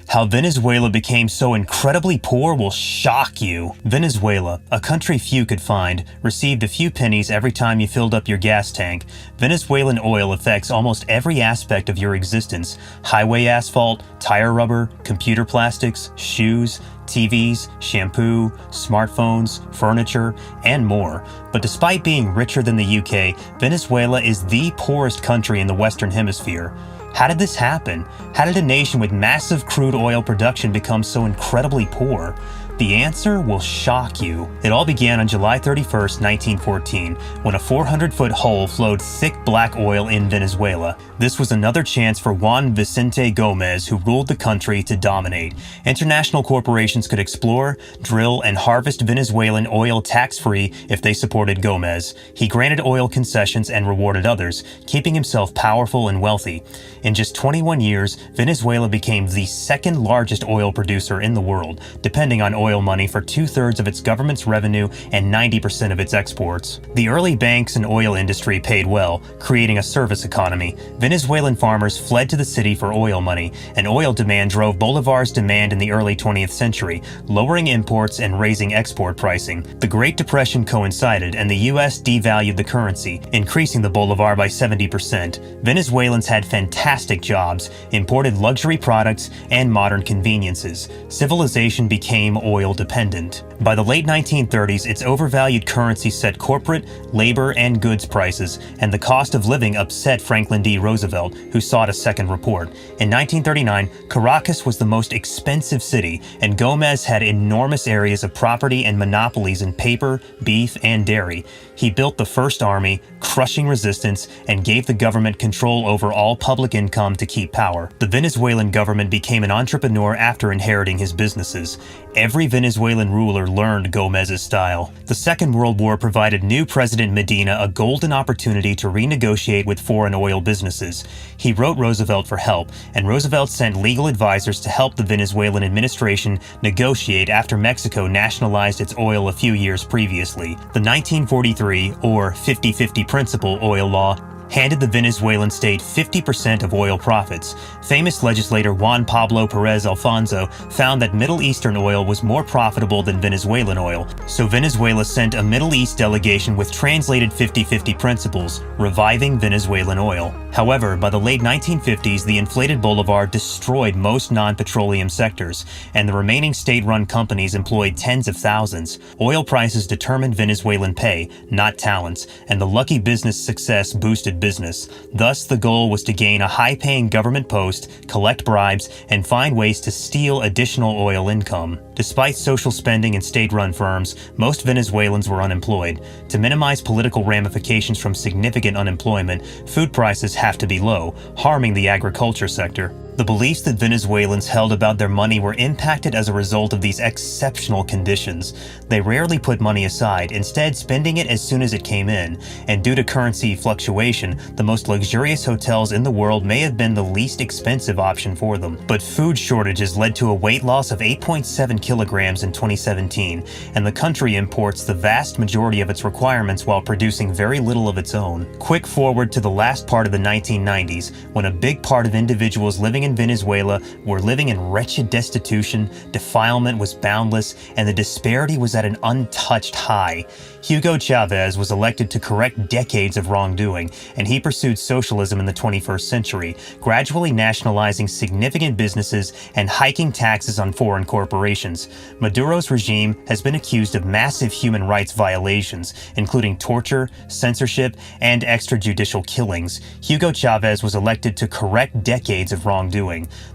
How Venezuela became so incredibly poor will shock you. Venezuela, a country few could find, received a few pennies every time you filled up your gas tank. Venezuelan oil affects almost every aspect of your existence: highway asphalt, tire rubber, computer plastics, shoes, TVs, shampoo, smartphones, furniture, and more. But despite being richer than the UK, Venezuela is the poorest country in the Western Hemisphere. How did this happen? How did a nation with massive crude oil production become so incredibly poor? The answer will shock you. It all began on July 31st, 1914, when a 400-foot hole flowed thick black oil in Venezuela. This was another chance for Juan Vicente Gomez, who ruled the country, to dominate. International corporations could explore, drill, and harvest Venezuelan oil tax-free if they supported Gomez. He granted oil concessions and rewarded others, keeping himself powerful and wealthy. In just 21 years, Venezuela became the second largest oil producer in the world, depending on oil money for 2/3 of its government's revenue and 90% of its exports. The early banks and oil industry paid well, creating a service economy. Venezuelan farmers fled to the city for oil money, and oil demand drove Bolivar's demand in the early 20th century, lowering imports and raising export pricing. The Great Depression coincided, and the U.S. devalued the currency, increasing the Bolivar by 70%. Venezuelans had fantastic jobs, imported luxury products, and modern conveniences. Civilization became oil dependent. By the late 1930s, its overvalued currency set corporate, labor, and goods prices, and the cost of living upset Franklin D. Roosevelt, who sought a second report. In 1939, Caracas was the most expensive city, and Gomez had enormous areas of property and monopolies in paper, beef, and dairy. He built the first army, crushing resistance, and gave the government control over all public income to keep power. The Venezuelan government became an entrepreneur after inheriting his businesses. Every Venezuelan ruler learned Gomez's style. The Second World War provided new President Medina a golden opportunity to renegotiate with foreign oil businesses. He wrote Roosevelt for help, and Roosevelt sent legal advisors to help the Venezuelan administration negotiate after Mexico nationalized its oil a few years previously. The 1943, or 50-50 principle oil law, handed the Venezuelan state 50% of oil profits. Famous legislator Juan Pablo Perez Alfonso found that Middle Eastern oil was more profitable than Venezuelan oil, so Venezuela sent a Middle East delegation with translated 50-50 principles, reviving Venezuelan oil. However, by the late 1950s, the inflated bolivar destroyed most non-petroleum sectors, and the remaining state-run companies employed tens of thousands. Oil prices determined Venezuelan pay, not talents, and the lucky business success boosted business. Thus, the goal was to gain a high-paying government post, collect bribes, and find ways to steal additional oil income. Despite social spending and state-run firms, most Venezuelans were unemployed. To minimize political ramifications from significant unemployment, food prices have to be low, harming the agriculture sector. The beliefs that Venezuelans held about their money were impacted as a result of these exceptional conditions. They rarely put money aside, instead spending it as soon as it came in, and due to currency fluctuation, the most luxurious hotels in the world may have been the least expensive option for them. But food shortages led to a weight loss of 8.7 kilograms in 2017, and the country imports the vast majority of its requirements while producing very little of its own. Quick forward to the last part of the 1990s, when a big part of individuals living in Venezuela were living in wretched destitution, defilement was boundless, and the disparity was at an untouched high. Hugo Chavez was elected to correct decades of wrongdoing, and he pursued socialism in the 21st century, gradually nationalizing significant businesses and hiking taxes on foreign corporations. Maduro's regime has been accused of massive human rights violations, including torture, censorship, and extrajudicial killings. Hugo Chavez was elected to correct decades of wrongdoing.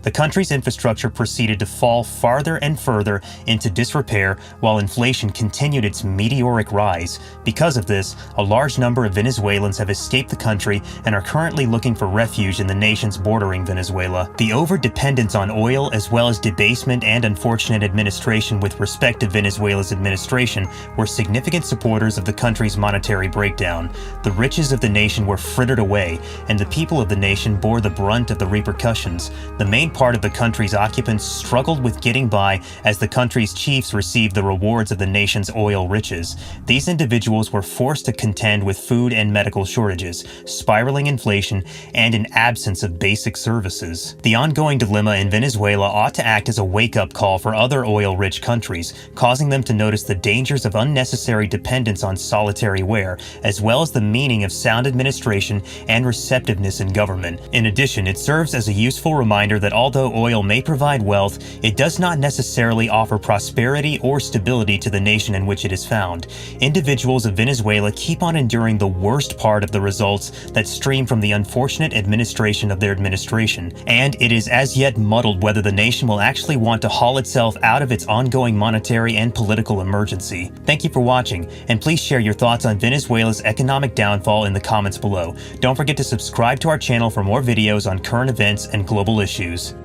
The country's infrastructure proceeded to fall farther and further into disrepair while inflation continued its meteoric rise. Because of this, a large number of Venezuelans have escaped the country and are currently looking for refuge in the nations bordering Venezuela. The over-dependence on oil, as well as debasement and unfortunate administration with respect to Venezuela's administration, were significant supporters of the country's monetary breakdown. The riches of the nation were frittered away, and the people of the nation bore the brunt of the repercussions. citizens. The main part of the country's occupants struggled with getting by as the country's chiefs received the rewards of the nation's oil riches. These individuals were forced to contend with food and medical shortages, spiraling inflation, and an absence of basic services. The ongoing dilemma in Venezuela ought to act as a wake-up call for other oil-rich countries, causing them to notice the dangers of unnecessary dependence on solitary ware, as well as the meaning of sound administration and receptiveness in government. In addition, it serves as a useful reminder that although oil may provide wealth, it does not necessarily offer prosperity or stability to the nation in which it is found. Individuals of Venezuela keep on enduring the worst part of the results that stream from the unfortunate administration of their administration, and it is as yet muddled whether the nation will actually want to haul itself out of its ongoing monetary and political emergency. Thank you for watching, and please share your thoughts on Venezuela's economic downfall in the comments below. Don't forget to subscribe to our channel for more videos on current events and global issues.